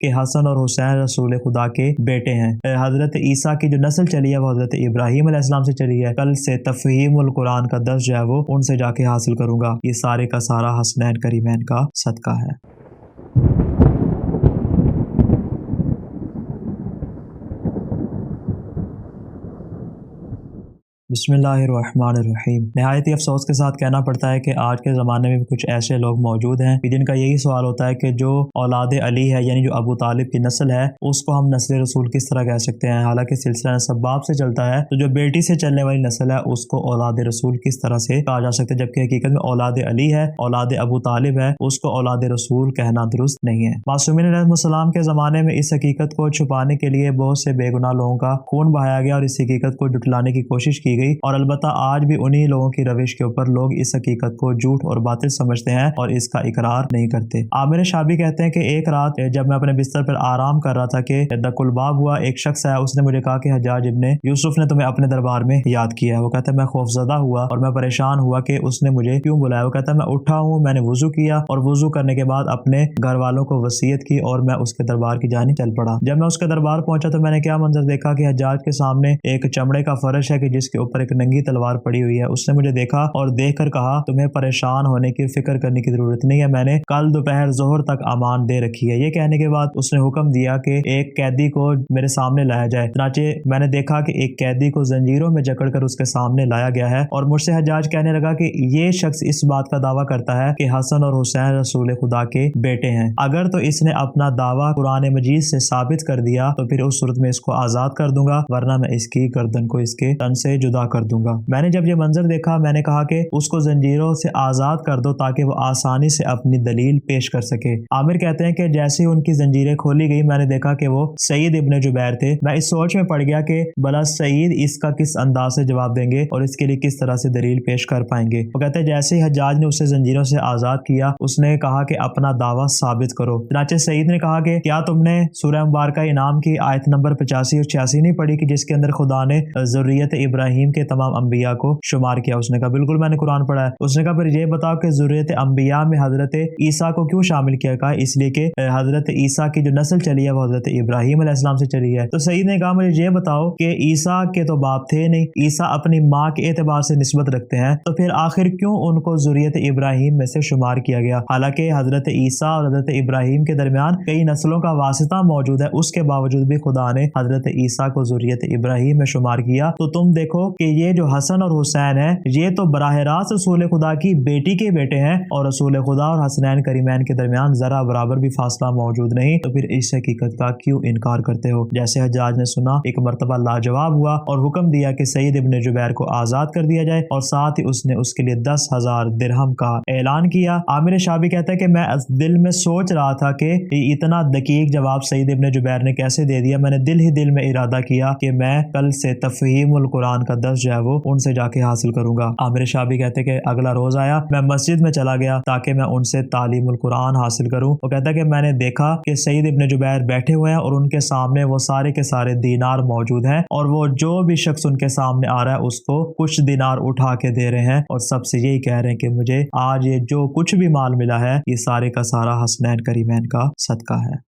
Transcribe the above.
کہ حسن اور حسین رسول خدا کے بیٹے ہیں۔ حضرت عیسیٰ کی جو نسل چلی ہے وہ حضرت ابراہیم علیہ السلام سے چلی ہے۔ کل سے تفہیم القرآن کا درس جو ہے وہ ان سے جا کے حاصل کروں گا۔ یہ سارے کا سارا حسنین کریمین کا صدقہ ہے۔ بسم اللہ الرحمن الرحیم۔ نہایت ہی افسوس کے ساتھ کہنا پڑتا ہے کہ آج کے زمانے میں بھی کچھ ایسے لوگ موجود ہیں کہ جن کا یہی سوال ہوتا ہے کہ جو اولاد علی ہے یعنی جو ابو طالب کی نسل ہے اس کو ہم نسل رسول کس طرح کہہ سکتے ہیں، حالانکہ سلسلہ نسب باپ سے چلتا ہے، تو جو بیٹی سے چلنے والی نسل ہے اس کو اولاد رسول کس طرح سے کہا جا سکتا ہے، جبکہ حقیقت میں اولاد علی ہے، اولاد ابو طالب ہے، اس کو اولاد رسول کہنا درست نہیں ہے۔ معصومین علیہ السلام کے زمانے میں اس حقیقت کو چھپانے کے لیے بہت سے بے گناہ لوگوں کا خون بہایا گیا اور اس حقیقت کو جھٹلانے کی کوشش کی گئی، اور البتہ آج بھی انہی لوگوں کی روش کے اوپر لوگ اس حقیقت کو جھوٹ اور باطل سمجھتے ہیں اور اس کا اقرار نہیں کرتے۔ عامر شابی کہتے ہیں کہ ایک رات جب میں اپنے بستر پر آرام کر رہا تھا کہ دق الباب ہوا، ایک شخص آیا، اس نے مجھے کہا کہ حجاج ابن یوسف نے تمہیں اپنے دربار میں یاد کیا ہے۔ وہ کہتا ہے میں خوفزدہ ہوا اور میں پریشان ہوا کہ اس نے مجھے کیوں بلایا۔ وہ کہتا ہے میں اٹھا ہوں، میں نے وضو کیا اور وضو کرنے کے بعد اپنے گھر والوں کو وصیت کی اور میں اس کے دربار کی جانب چل پڑا۔ جب میں اس کے دربار پہنچا تو میں نے کیا منظر دیکھا کہ حجاج کے سامنے ایک چمڑے کا فرش ہے کہ جس کے اوپر ایک ننگی تلوار پڑی ہوئی ہے۔ اس نے مجھے دیکھا اور دیکھ کر کہا تمہیں پریشان ہونے کی فکر کرنے کی ضرورت نہیں ہے، میں نے کل دوپہر ظہر تک امان دے رکھی ہے۔ یہ کہنے کے بعد اس نے حکم دیا کہ ایک قیدی کو میرے سامنے لایا جائے۔ چنانچہ میں نے دیکھا کہ ایک قیدی کو زنجیروں میں جکڑ کر اس کے سامنے لایا گیا ہے اور مجھ سے حجاج کہنے لگا کہ یہ شخص اس بات کا دعویٰ کرتا ہے کہ حسن اور حسین رسول خدا کے بیٹے ہیں، اگر تو اس نے اپنا دعویٰ قرآن مجید سے ثابت کر دیا تو پھر اس صورت میں اس کو آزاد کر دوں گا، ورنہ میں اس کی گردن کو اس کے تن سے جدا کر دوں گا۔ میں نے جب یہ منظر دیکھا میں نے کہا کہ اس کو زنجیروں سے آزاد کر دو تاکہ وہ آسانی سے اپنی دلیل پیش کر سکے۔ عامر کہتے ہیں کہ جیسے ان کی زنجیریں کھولی گئی میں نے دیکھا کہ وہ سعید ابن جبیر تھے۔ میں اس سوچ میں پڑ گیا کہ بلا سعید اس کا کس انداز سے جواب دیں گے اور اس کے لیے کس طرح سے دلیل پیش کر پائیں گے۔ وہ کہتے ہیں جیسے ہی حجاج نے اسے زنجیروں سے آزاد کیا اس نے کہا کہ اپنا دعویٰ ثابت کرو۔ چنانچہ سعید نے کہا کہ کیا تم نے سورہ مبارکہ انعام کی آیت نمبر 85 اور 86 نہیں پڑھی کہ جس کے اندر خدا نے ذریت ابراہیم کے تمام انبیاء کو شمار کیا؟ اس نے کہا بالکل میں نے قرآن پڑھا ہے۔ اس نے کہا پھر یہ بتاؤ کہ ذریت انبیاء میں حضرت عیسیٰ کو کیوں شامل کیا؟ کہا اس لیے کہ حضرت عیسیٰ کی جو نسل چلی ہے وہ حضرت ابراہیم علیہ السلام سے چلی ہے۔ تو سعید نے کہا مجھے یہ بتاؤ کہ عیسیٰ کے تو باپ تھے نہیں، عیسیٰ اپنی ماں کے اعتبار سے نسبت رکھتے ہیں، تو پھر آخر کیوں ان کو ذریت ابراہیم میں سے شمار کیا گیا؟ حالانکہ حضرت عیسیٰ اور حضرت ابراہیم کے درمیان کئی نسلوں کا واسطہ موجود ہے، اس کے باوجود بھی خدا نے حضرت عیسیٰ کو ذریت ابراہیم میں شمار کیا۔ تو تم دیکھو کہ یہ جو حسن اور حسین ہے یہ تو براہ راست رسول خدا کی بیٹی کے بیٹے ہیں اور رسول خدا اور حسنین کریمین کے درمیان ذرا برابر بھی فاصلہ موجود نہیں، تو پھر اس حقیقت کا کیوں انکار کرتے ہو؟ جیسے حجاج نے سنا ایک مرتبہ لاجواب ہوا اور حکم دیا کہ سعید ابن جبیر کو آزاد کر دیا جائے اور ساتھ ہی اس نے اس کے لیے 10,000 درہم کا اعلان کیا۔ عامر شابی کہتا ہے کہ میں دل میں سوچ رہا تھا کہ اتنا دقیق جواب سعید ابن جبیر نے کیسے دے دیا۔ میں نے دل میں ارادہ کیا کہ میں کل سے تفہیم القرآن کا درس جو ہے وہ ان سے جا کے حاصل کروں گا۔ عامر شابی کہتے ہیں کہ اگلا روز آیا، میں مسجد میں چلا گیا تاکہ میں ان سے تعلیم القرآن حاصل کروں۔ وہ کہتا ہے کہ میں نے دیکھا کہ سعید ابن جبیر بیٹھے ہوئے ہیں اور ان کے سامنے وہ سارے کے سارے دینار موجود ہیں اور وہ جو بھی شخص ان کے سامنے آ رہا ہے اس کو کچھ دینار اٹھا کے دے رہے ہیں اور سب سے یہی کہہ رہے ہیں کہ مجھے آج یہ جو کچھ بھی مال ملا ہے یہ سارے کا سارا حسنین کریمین کا صدقہ ہے۔